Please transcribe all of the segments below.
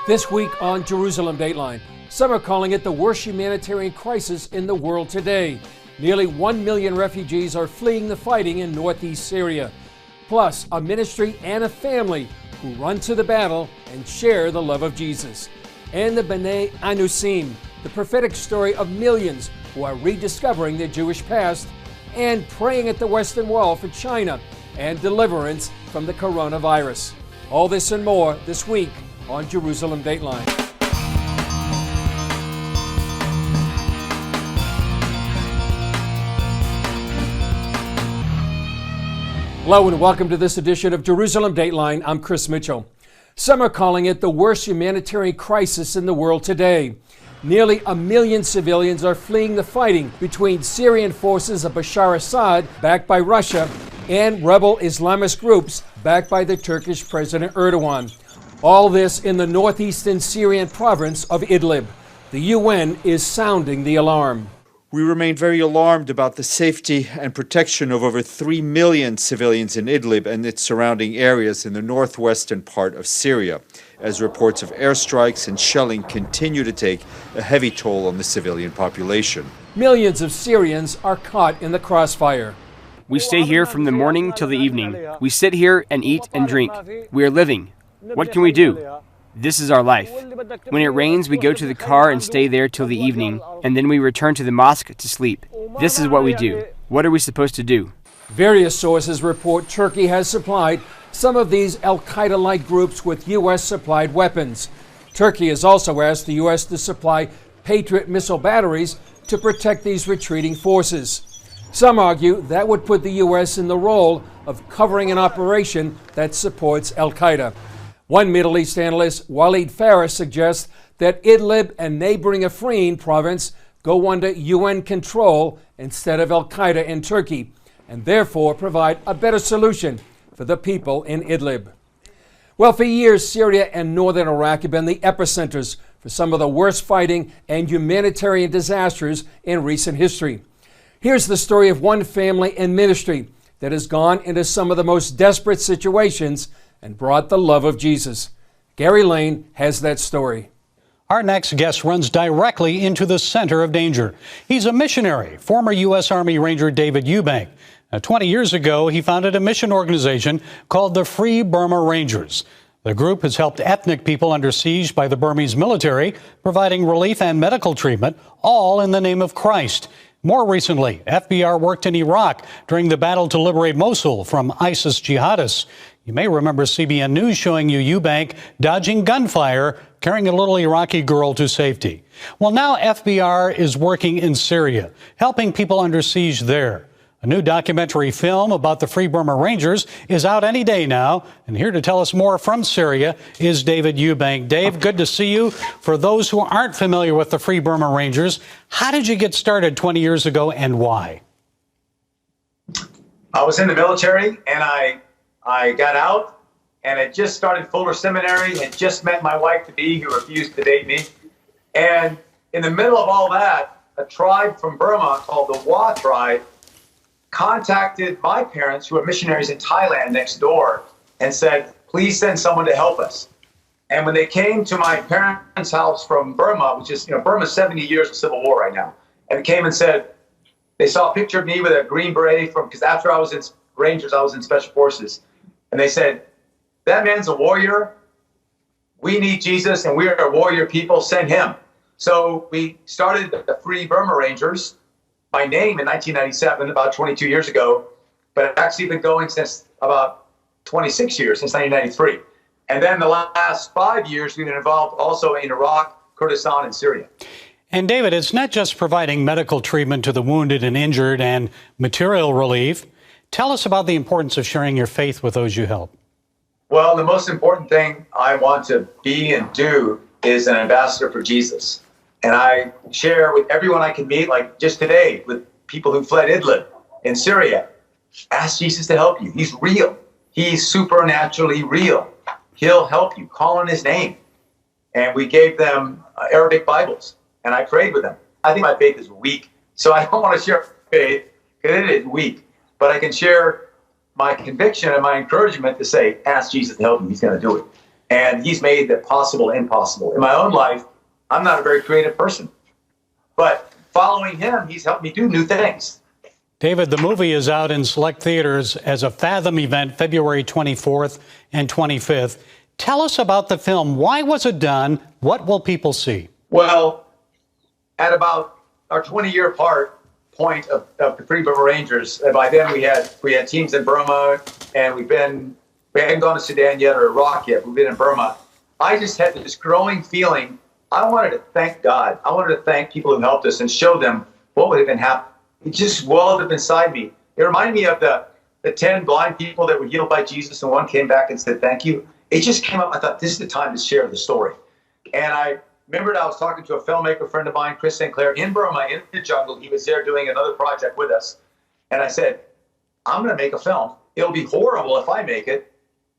This week on Jerusalem Dateline, some are calling it the worst humanitarian crisis in the world today. Nearly 1 million refugees are fleeing the fighting in northeast Syria. Plus, a ministry and a family who run to the battle and share the love of Jesus. And the B'nai Anusim, the prophetic story of millions who are rediscovering their Jewish past and praying at the Western Wall for China and deliverance from the coronavirus. All this and more this week on Jerusalem Dateline. Hello and welcome to this edition of Jerusalem Dateline. I'm Chris Mitchell. Some are calling it the worst humanitarian crisis in the world today. Nearly 1 million civilians are fleeing the fighting between Syrian forces of Bashar Assad, backed by Russia, and rebel Islamist groups backed by the Turkish President Erdogan. All this in the northeastern Syrian province of Idlib. The UN is sounding the alarm. We remain very alarmed about the safety and protection of over 3 million civilians in Idlib and its surrounding areas in the northwestern part of Syria, as reports of airstrikes and shelling continue to take a heavy toll on the civilian population. Millions of Syrians are caught in the crossfire. We stay here from the morning till the evening. We sit here and eat and drink. We are living. What can we do? This is our life. When it rains, we go to the car and stay there till the evening, and then we return to the mosque to sleep. This is what we do. What are we supposed to do? Various sources report Turkey has supplied some of these al-Qaeda-like groups with U.S.-supplied weapons. Turkey has also asked the U.S. to supply Patriot missile batteries to protect these retreating forces. Some argue that would put the U.S. in the role of covering an operation that supports al-Qaeda. One Middle East analyst, Walid Faris, suggests that Idlib and neighboring Afrin province go under UN control instead of al-Qaeda in Turkey, and therefore provide a better solution for the people in Idlib. Well, for years, Syria and northern Iraq have been the epicenters for some of the worst fighting and humanitarian disasters in recent history. Here's the story of one family and ministry that has gone into some of the most desperate situations and brought the love of Jesus. Gary Lane has that story. Our next guest runs directly into the center of danger. He's a missionary, former U.S. Army Ranger David Eubank. 20 years ago, he founded a mission organization called the Free Burma Rangers. The group has helped ethnic people under siege by the Burmese military, providing relief and medical treatment, all in the name of Christ. More recently, FBR worked in Iraq during the battle to liberate Mosul from ISIS jihadists. You may remember CBN News showing you Eubank dodging gunfire, carrying a little Iraqi girl to safety. Well, now FBR is working in Syria, helping people under siege there. A new documentary film about the Free Burma Rangers is out any day now. And here to tell us more from Syria is David Eubank. Dave, good to see you. For those who aren't familiar with the Free Burma Rangers, how did you get started 20 years ago and why? I was in the military and I got out and had just started Fuller Seminary, had just met my wife-to-be who refused to date me. And in the middle of all that, a tribe from Burma called the Wa tribe contacted my parents, who were missionaries in Thailand next door, and said, please send someone to help us. And when they came to my parents' house from Burma, which is, Burma's 70 years of civil war right now, and came and said, they saw a picture of me with a green beret because after I was in Rangers, I was in Special Forces. And they said, that man's a warrior. We need Jesus, and we are a warrior people. Send him. So we started the Free Burma Rangers by name in 1997, about 22 years ago, but it's actually been going since about 26 years, since 1993. And then the last 5 years, we've been involved also in Iraq, Kurdistan, and Syria. And David, it's not just providing medical treatment to the wounded and injured and material relief. Tell us about the importance of sharing your faith with those you help. Well, the most important thing I want to be and do is an ambassador for Jesus. And I share with everyone I can meet, like just today, with people who fled Idlib in Syria. Ask Jesus to help you. He's real. He's supernaturally real. He'll help you. Call on his name. And we gave them Arabic Bibles, and I prayed with them. I think my faith is weak, so I don't want to share faith because it is weak. But I can share my conviction and my encouragement to say, ask Jesus to help you. He's going to do it. And he's made the possible impossible. In my own life, I'm not a very creative person. But following him, he's helped me do new things. David, the movie is out in select theaters as a Fathom event February 24th and 25th. Tell us about the film. Why was it done? What will people see? Well, at about our 20-year point of the Free Burma Rangers, and by then we had teams in Burma, and we hadn't gone to Sudan yet or Iraq yet. We've been in Burma. I just had this growing feeling. I wanted to thank God. I wanted to thank people who helped us and show them what would have been happening. It just welled up inside me. It reminded me of the 10 blind people that were healed by Jesus, and one came back and said, thank you. It just came up. I thought, this is the time to share the story. And I remembered I was talking to a filmmaker friend of mine, Chris St. Clair, in Burma, in the jungle. He was there doing another project with us. And I said, I'm going to make a film. It'll be horrible if I make it,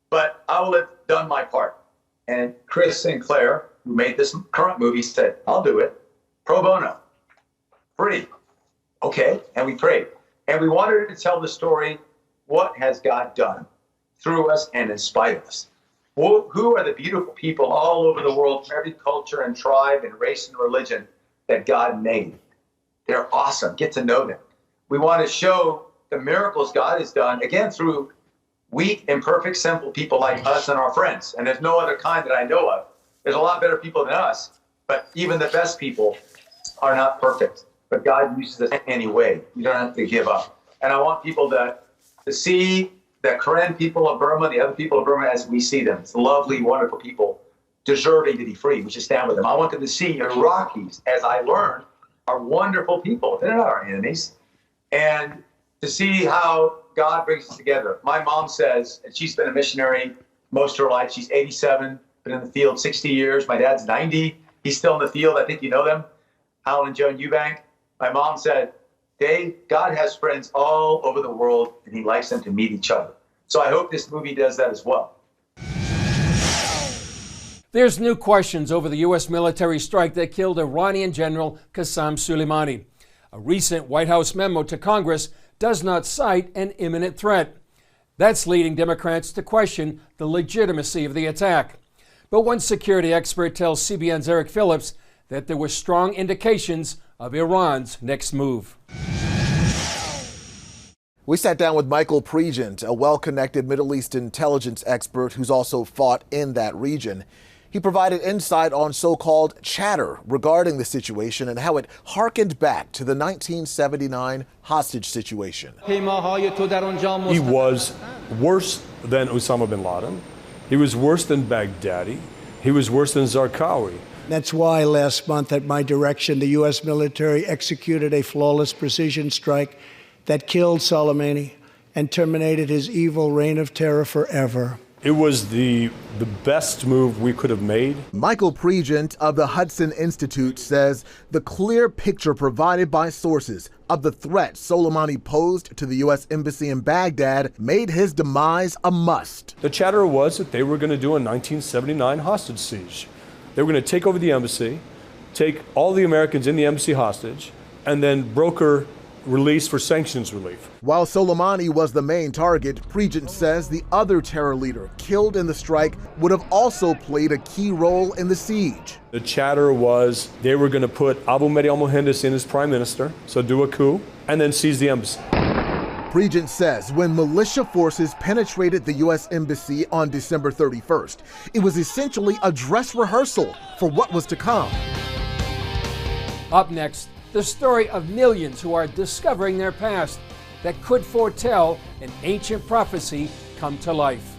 but I will have done my part. And Chris St. Clair, who made this current movie, said, I'll do it. Pro bono. Free. Okay. And we prayed. And we wanted to tell the story, what has God done through us and in spite of us? Who are the beautiful people all over the world, from every culture and tribe and race and religion that God made? They're awesome. Get to know them. We want to show the miracles God has done, again, through weak, imperfect, simple people like us and our friends. And there's no other kind that I know of. There's a lot better people than us, but even the best people are not perfect. But God uses us anyway. You don't have to give up. And I want people to see the Karen people of Burma, the other people of Burma, as we see them. It's lovely, wonderful people deserving to be free. We should stand with them. I want them to see Iraqis, as I learned, are wonderful people. They're not our enemies. And to see how God brings us together. My mom says, and she's been a missionary most of her life. She's 87, been in the field 60 years. My dad's 90. He's still in the field. I think you know them, Alan and Joan Eubank. My mom said, Dave, God has friends all over the world, and he likes them to meet each other. So I hope this movie does that as well. There's new questions over the U.S. military strike that killed Iranian General Qasem Soleimani. A recent White House memo to Congress does not cite an imminent threat. That's leading Democrats to question the legitimacy of the attack. But one security expert tells CBN's Eric Phillips that there were strong indications of Iran's next move. We sat down with Michael Pregent, a well-connected Middle East intelligence expert who's also fought in that region. He provided insight on so-called chatter regarding the situation and how it harkened back to the 1979 hostage situation. He was worse than Osama bin Laden. He was worse than Baghdadi. He was worse than Zarqawi. That's why last month, at my direction, the U.S. military executed a flawless precision strike that killed Soleimani and terminated his evil reign of terror forever. It was the best move we could have made. Michael Pregent of the Hudson Institute says the clear picture provided by sources of the threat Soleimani posed to the U.S. Embassy in Baghdad made his demise a must. The chatter was that they were going to do a 1979 hostage siege. They were going to take over the embassy, take all the Americans in the embassy hostage, and then broker release for sanctions relief. While Soleimani was the main target, Pregent says the other terror leader killed in the strike would have also played a key role in the siege. The chatter was they were going to put Abu Mahdi al-Mohandes in as prime minister, so do a coup, and then seize the embassy. Pregent says when militia forces penetrated the U.S. Embassy on December 31st, it was essentially a dress rehearsal for what was to come. Up next, the story of millions who are discovering their past that could foretell an ancient prophecy come to life.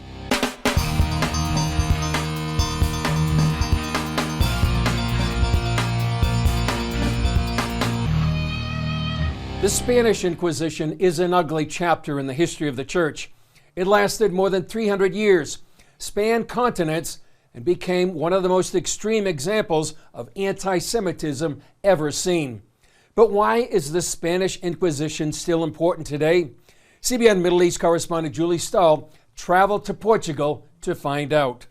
The Spanish Inquisition is an ugly chapter in the history of the Church. It lasted more than 300 years, spanned continents, and became one of the most extreme examples of anti-Semitism ever seen. But why is the Spanish Inquisition still important today? CBN Middle East correspondent Julie Stahl traveled to Portugal to find out.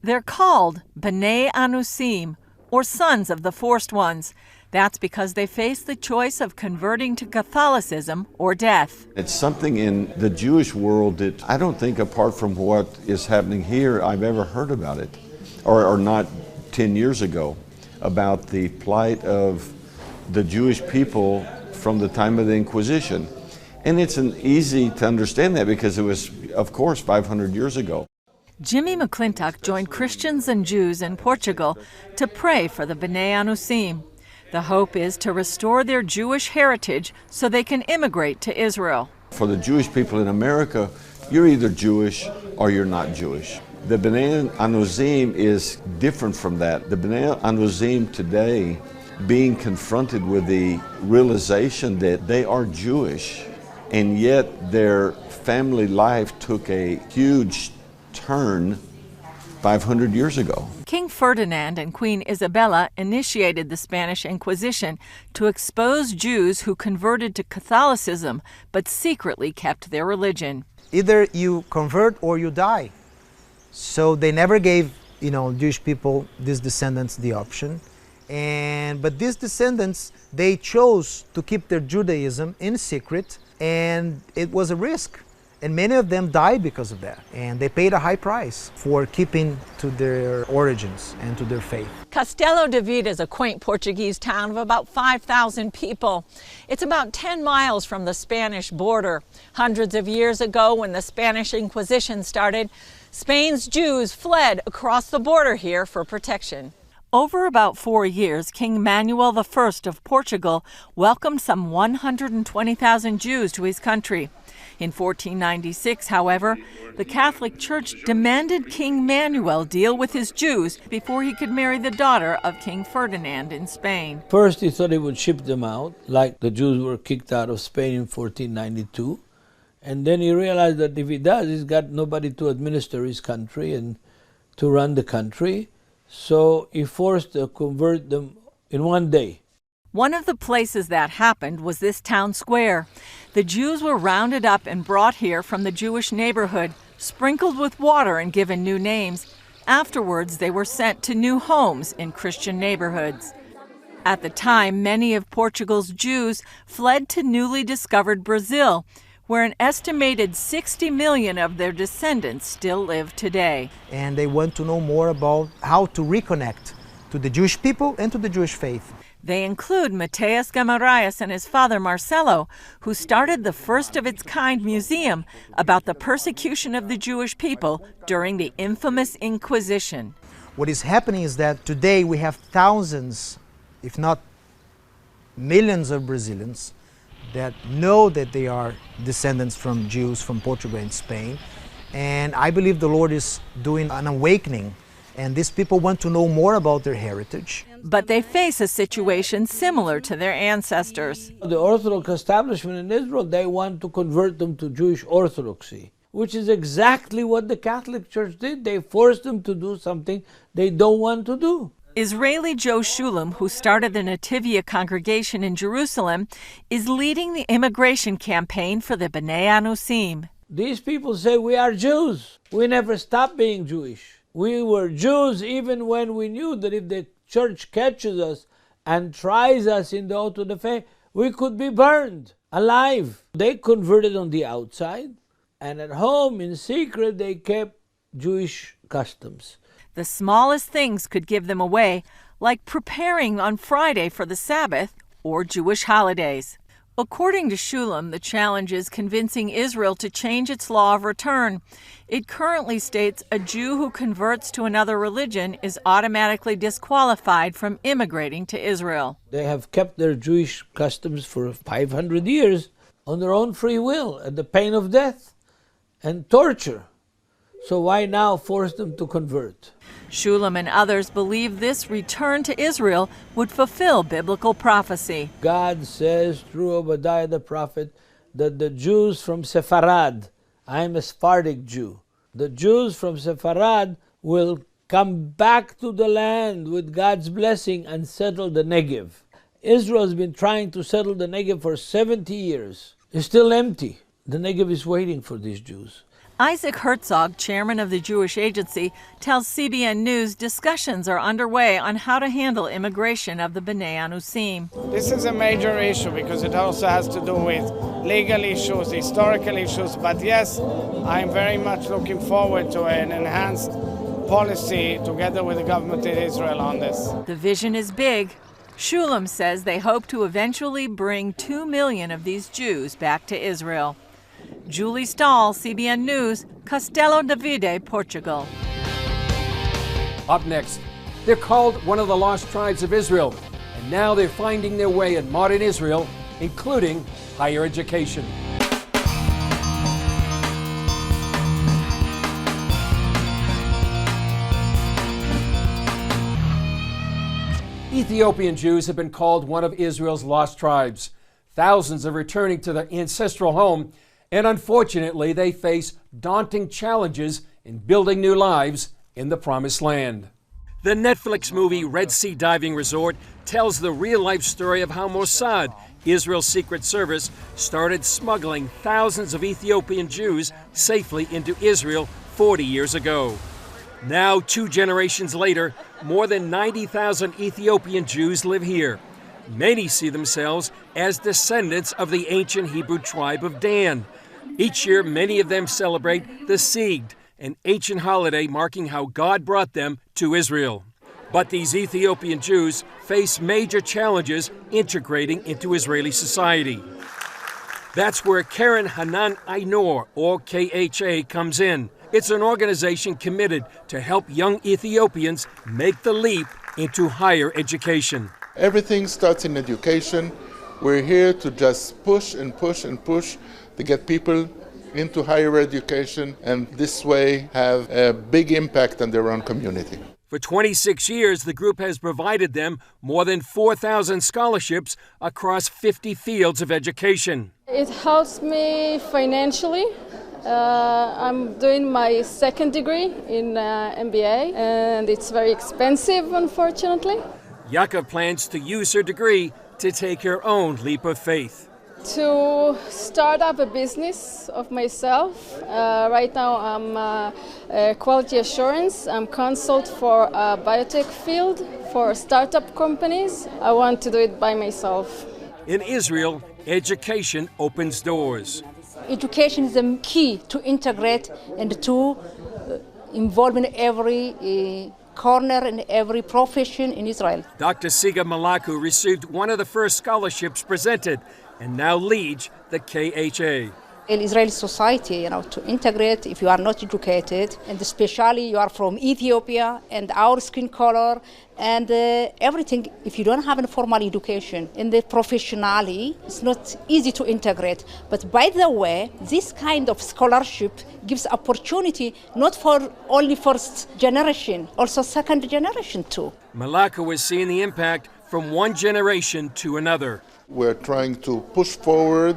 They're called B'nai Anusim, or sons of the forced ones. That's because they face the choice of converting to Catholicism or death. It's something in the Jewish world that I don't think, apart from what is happening here, I've ever heard about it, or not 10 years ago, about the plight of the Jewish people from the time of the Inquisition. And it's easy to understand that because it was, of course, 500 years ago. Jimmy McClintock joined Christians and Jews in Portugal to pray for the B'nai Anusim. The hope is to restore their Jewish heritage so they can immigrate to Israel. For the Jewish people in America, you're either Jewish or you're not Jewish. The B'nai Anusim is different from that. The B'nai Anusim today, being confronted with the realization that they are Jewish, and yet their family life took a huge turn 500 years ago. King Ferdinand and Queen Isabella initiated the Spanish Inquisition to expose Jews who converted to Catholicism but secretly kept their religion. Either you convert or you die. So they never gave, Jewish people, these descendants, the option. But these descendants, they chose to keep their Judaism in secret, and it was a risk. And many of them died because of that. And they paid a high price for keeping to their origins and to their faith. Castelo de Vida is a quaint Portuguese town of about 5,000 people. It's about 10 miles from the Spanish border. Hundreds of years ago, when the Spanish Inquisition started, Spain's Jews fled across the border here for protection. Over about 4 years, King Manuel I of Portugal welcomed some 120,000 Jews to his country. In 1496, however, the Catholic Church demanded King Manuel deal with his Jews before he could marry the daughter of King Ferdinand in Spain. First, he thought he would ship them out, like the Jews were kicked out of Spain in 1492. And then he realized that if he does, he's got nobody to administer his country and to run the country. So he forced to convert them in one day. One of the places that happened was this town square. The Jews were rounded up and brought here from the Jewish neighborhood, sprinkled with water and given new names. Afterwards, they were sent to new homes in Christian neighborhoods. At the time, many of Portugal's Jews fled to newly discovered Brazil, where an estimated 60 million of their descendants still live today. And they want to know more about how to reconnect to the Jewish people and to the Jewish faith. They include Mateus Gamaraias and his father Marcelo, who started the first of its kind museum about the persecution of the Jewish people during the infamous Inquisition. What is happening is that today we have thousands, if not millions of Brazilians that know that they are descendants from Jews from Portugal and Spain. And I believe the Lord is doing an awakening, and these people want to know more about their heritage. But they face a situation similar to their ancestors. The Orthodox establishment in Israel, they want to convert them to Jewish Orthodoxy, which is exactly what the Catholic Church did. They forced them to do something they don't want to do. Israeli Joe Shulam, who started the Nativia congregation in Jerusalem, is leading the immigration campaign for the B'nai Anusim. These people say we are Jews. We never stopped being Jewish. We were Jews even when we knew that if the church catches us and tries us in the auto de fe, we could be burned alive. They converted on the outside, and at home in secret they kept Jewish customs. The smallest things could give them away, like preparing on Friday for the Sabbath or Jewish holidays. According to Shulam, the challenge is convincing Israel to change its law of return. It currently states a Jew who converts to another religion is automatically disqualified from immigrating to Israel. They have kept their Jewish customs for 500 years on their own free will, at the pain of death and torture. So why now force them to convert? Shulam and others believe this return to Israel would fulfill biblical prophecy. God says through Obadiah the prophet that the Jews from Sepharad, I'm a Sephardic Jew, the Jews from Sepharad will come back to the land with God's blessing and settle the Negev. Israel has been trying to settle the Negev for 70 years. It's still empty. The Negev is waiting for these Jews. Isaac Herzog, chairman of the Jewish Agency, tells CBN News discussions are underway on how to handle immigration of the B'nai Anusim. This is a major issue because it also has to do with legal issues, historical issues. But yes, I'm very much looking forward to an enhanced policy together with the government in Israel on this. The vision is big. Shulam says they hope to eventually bring 2 million of these Jews back to Israel. Julie Stahl, CBN News, Castelo Davide, Portugal. Up next, they're called one of the lost tribes of Israel, and now they're finding their way in modern Israel, including higher education. Ethiopian Jews have been called one of Israel's lost tribes. Thousands are returning to their ancestral home, and unfortunately, they face daunting challenges in building new lives in the Promised Land. The Netflix movie Red Sea Diving Resort tells the real-life story of how Mossad, Israel's secret service, started smuggling thousands of Ethiopian Jews safely into Israel 40 years ago. Now, 2 generations later, more than 90,000 Ethiopian Jews live here. Many see themselves as descendants of the ancient Hebrew tribe of Dan. Each year, many of them celebrate the Sigd, an ancient holiday marking how God brought them to Israel. But these Ethiopian Jews face major challenges integrating into Israeli society. That's where Keren Hanan Ainor, or KHA, comes in. It's an organization committed to help young Ethiopians make the leap into higher education. Everything starts in education. We're here to just push and push and push to get people into higher education and this way have a big impact on their own community. For 26 years, the group has provided them more than 4,000 scholarships across 50 fields of education. It helps me financially. I'm doing my second degree in MBA, and it's very expensive, unfortunately. Yaakov plans to use her degree to take her own leap of faith. To start up a business of myself. Right now I'm quality assurance. I'm consult for biotech field for startup companies. I want to do it by myself. In Israel, education opens doors. Education is the key to integrate and to involve in every corner in every profession in Israel. Dr. Siga Malaku received one of the first scholarships presented and now leads the KHA. In Israeli society, to integrate if you are not educated, and especially you are from Ethiopia and our skin color and everything, if you don't have a formal education in the professionally, it's not easy to integrate. But by the way, this kind of scholarship gives opportunity not for only first generation, also second generation too. Malaka is seeing the impact from one generation to another. We're trying to push forward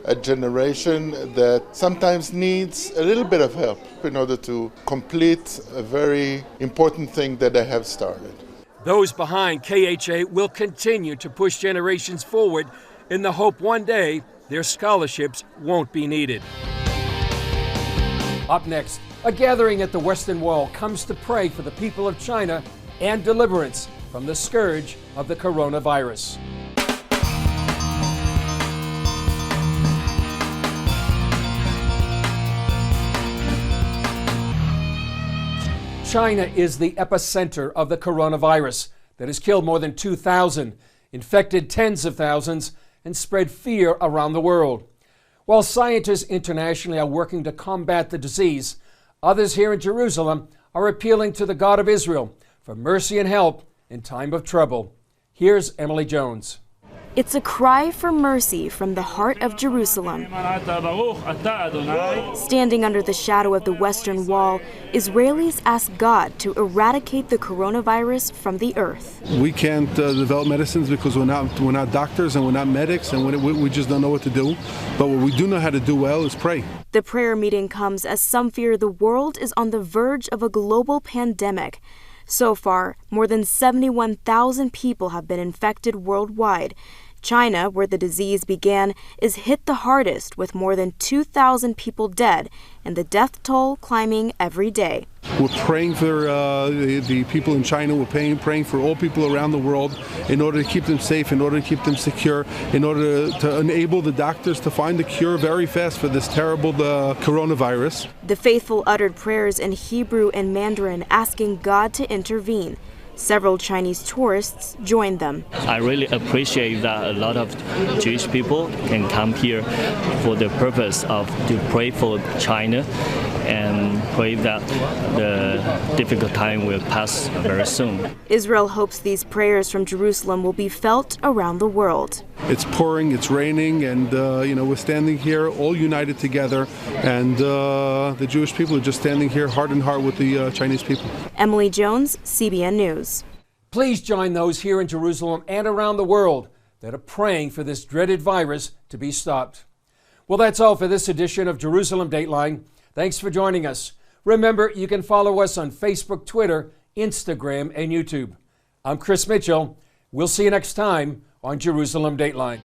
a generation that sometimes needs a little bit of help in order to complete a very important thing that they have started. Those behind KHA will continue to push generations forward in the hope one day their scholarships won't be needed. Up next, a gathering at the Western Wall comes to pray for the people of China and deliverance from the scourge of the coronavirus. China is the epicenter of the coronavirus that has killed more than 2,000, infected tens of thousands, and spread fear around the world. While scientists internationally are working to combat the disease, others here in Jerusalem are appealing to the God of Israel for mercy and help in time of trouble. Here's Emily Jones. It's a cry for mercy from the heart of Jerusalem. Standing under the shadow of the Western Wall, Israelis ask God to eradicate the coronavirus from the earth. We can't develop medicines because we're not doctors and we're not medics and we just don't know what to do. But what we do know how to do well is pray. The prayer meeting comes as some fear the world is on the verge of a global pandemic. So far, more than 71,000 people have been infected worldwide. China, where the disease began, is hit the hardest with more than 2,000 people dead and the death toll climbing every day. We're praying for the people in China. We're praying for all people around the world in order to keep them safe, in order to keep them secure, in order to enable the doctors to find a cure very fast for this terrible coronavirus. The faithful uttered prayers in Hebrew and Mandarin asking God to intervene. Several Chinese tourists joined them. I really appreciate that a lot of Jewish people can come here for the purpose of to pray for China and pray that the difficult time will pass very soon. Israel hopes these prayers from Jerusalem will be felt around the world. It's pouring, it's raining, and we're standing here all united together, and the Jewish people are just standing here heart in heart with the Chinese people. Emily Jones, CBN News. Please join those here in Jerusalem and around the world that are praying for this dreaded virus to be stopped. Well, that's all for this edition of Jerusalem Dateline. Thanks for joining us. Remember, you can follow us on Facebook, Twitter, Instagram, and YouTube. I'm Chris Mitchell. We'll see you next time on Jerusalem Dateline.